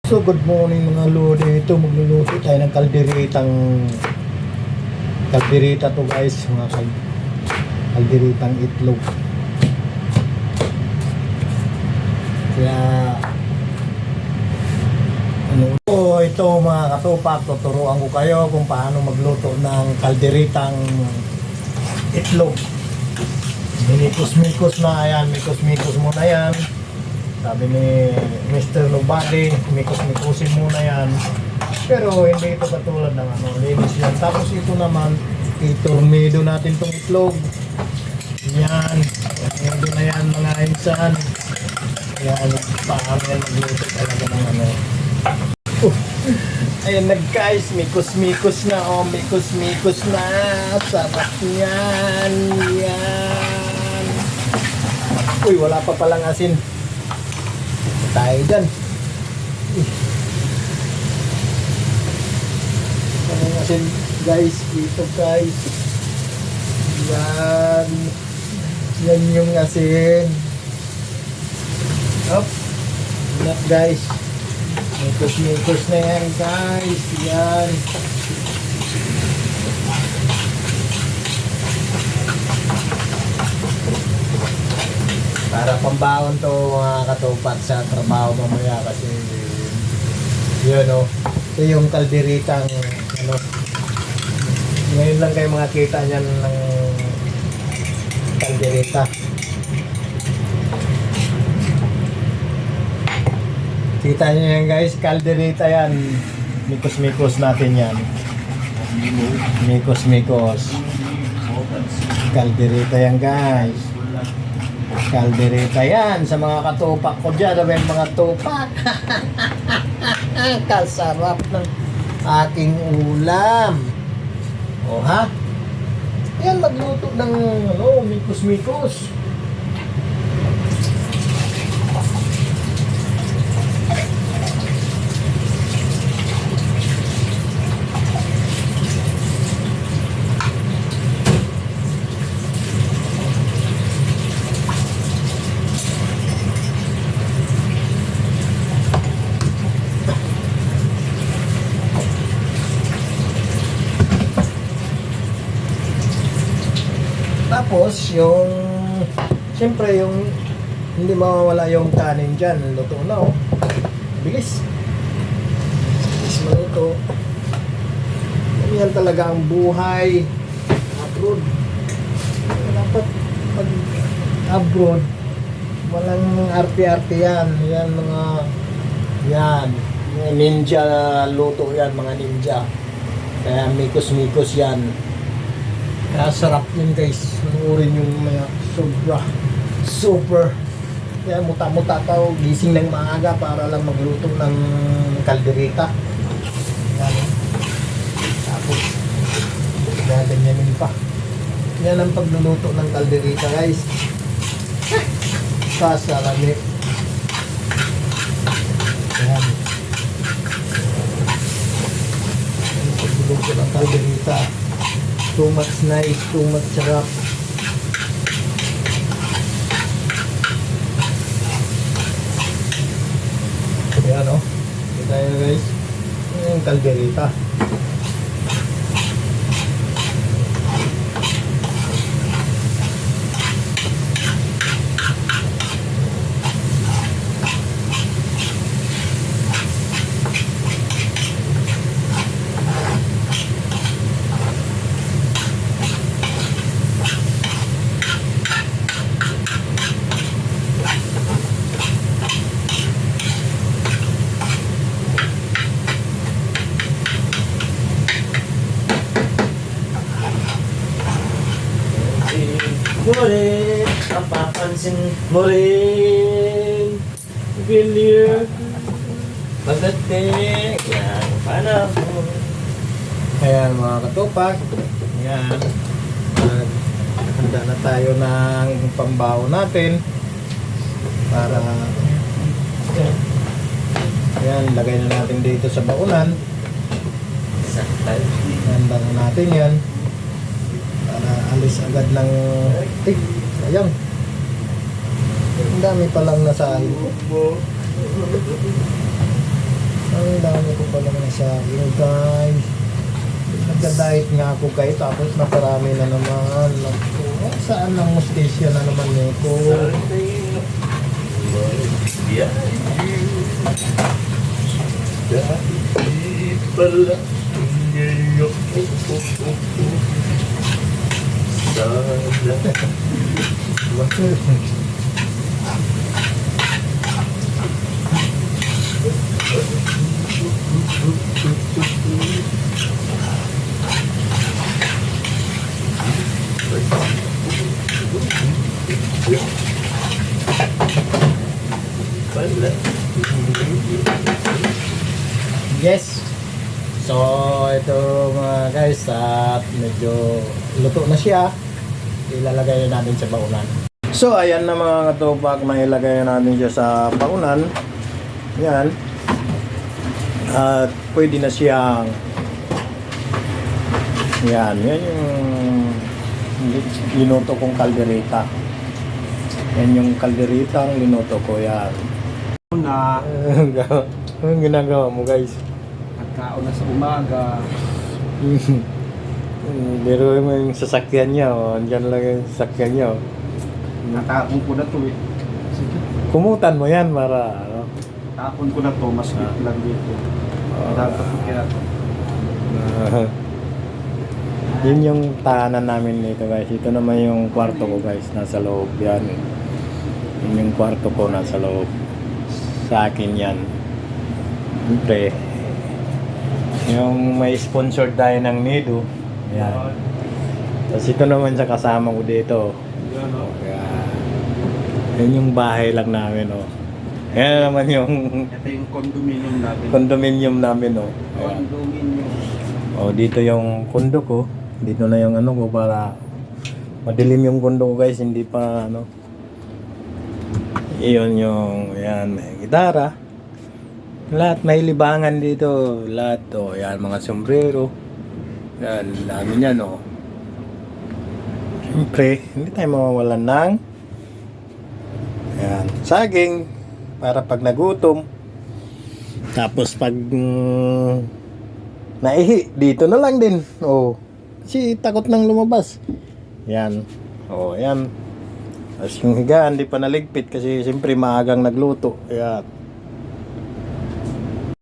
So good morning mga lodi. Ito magluluto tayo ng kalderita to guys, mga kalderitang itlog. Kaya ito mga katupak, tuturuan ko kayo kung paano magluto ng kalderitang itlog. Minikos-mikos na yan, mikos-mikos muna yan. Sabi ni Mr. Nobody, mikos-mikosin muna yan. Pero hindi ito katulad ng linis yan. Tapos ito naman, itornado natin tong itlog. Yan, tornado na yan mga insan. Yan, paano yan magluto talaga ng Ayan na guys, mikos-mikos na mikos-mikos na. Sarap yan. Yan. Uy, wala pa palang asin. Tayo dyan. Ang asin guys, ito guys. Yan. Yan yung asin. Up. Yan guys. Mikos-mikos na yan guys. Yan. Para pambaon to mga katupat sa trabaho mamaya kasi yun ito yung kalderitang ngayon lang kayo makakita niyan ng kalderita. Kita nyo yan guys, kalderita yan. Mikos-mikos natin yan. Mikos-mikos. Kalderita yan guys. Kalderita yan sa mga katupak ko dyan. May mga tupak. Kasarap ng aking ulam. O ha? Yan magluto ng mikos-mikos. Tapos yung siyempre yung hindi mawawala yung kanin dyan. Luto na bilis. Bilis maluto. Yan talaga ang buhay abroad. Dapat pag abroad walang arte-arte yan. Yan mga ninja luto yan, mga ninja. Kaya mikos-mikos yan. Kaya sarap yun guys. Manuorin yung mga super. Kaya muta-muta ka gising ng maaga para lang magluto ng kalderita. Yan. Tapos gaganyanin pa. Yan ang pagluluto ng kalderita guys. Sasarami. Yan. Ang pagluluto ng kalderita. Too much nice, too much sarap. Ayan kita nyo guys. Ayan yung kalderita. Muling napapansin muling biliw pagdating ng panahon. Ayan mga katupak. Ayan. Handa na tayo ng pambaho natin. Para ayan, lagay na natin dito sa baunan. Handa na natin yan. Para alis agad ng sayang. Ang dami palang nasahin. ko pa naman sa akin, guys. Nagda-diet nga ako kayo, tapos naparami na naman. Naku, saan ang mustisya na naman nito? Yeah. Pala. Yes. So, ito mga guys, at medyo luto na siya. Ilalagay na natin sa baunan. So, ayan na mga katupak, mailagay natin siya sa baunan. Yan. At pwede na siyang yan yung linuto kong kaldereta. Yan yung kaldereta ang linuto ko, yan. Na Anong ginagawa mo, guys? nagkaon na sa umaga. Pero mo yung sasakyan niya, oh. Andyan lang yung sasakyan niya, oh. Natapon ko na to eh. Sige. Kumutan mo yan para, ano? Tapon ko na to, mas lang dito. Dapat ko kaya to. Yun yung tahanan namin dito, guys. Ito naman yung kwarto ko, guys. Nasa loob yan. Yun yung kwarto ko, nasa loob. Sa akin yan. Siyempre, yung may sponsored tayo ng Nido. Yan. Tapos ito naman sa kasama ko dito. Yan o. Yan. Yun yung bahay lang namin, oh. Yan naman yung Ito yung condominium natin. condominium namin, oh. Ayan. Condominium. Oh, dito yung kondo ko. Dito na yung ano ko para madilim yung kondo ko, guys, hindi pa ano. Iyon yung yan, may gitara. Lahat may libangan dito, lahat oh, yan mga sombrero. Yan, dami niyan oh. Siyempre, hindi tayo mawawalan ng yan, saging para pag nagutom. Tapos pag naihi, dito na lang din. Oh. Kasi takot nang lumabas. Yan. Oh, yan. Tapos yung higaan, di pa naligpit kasi siyempre maagang nagluto. Yan.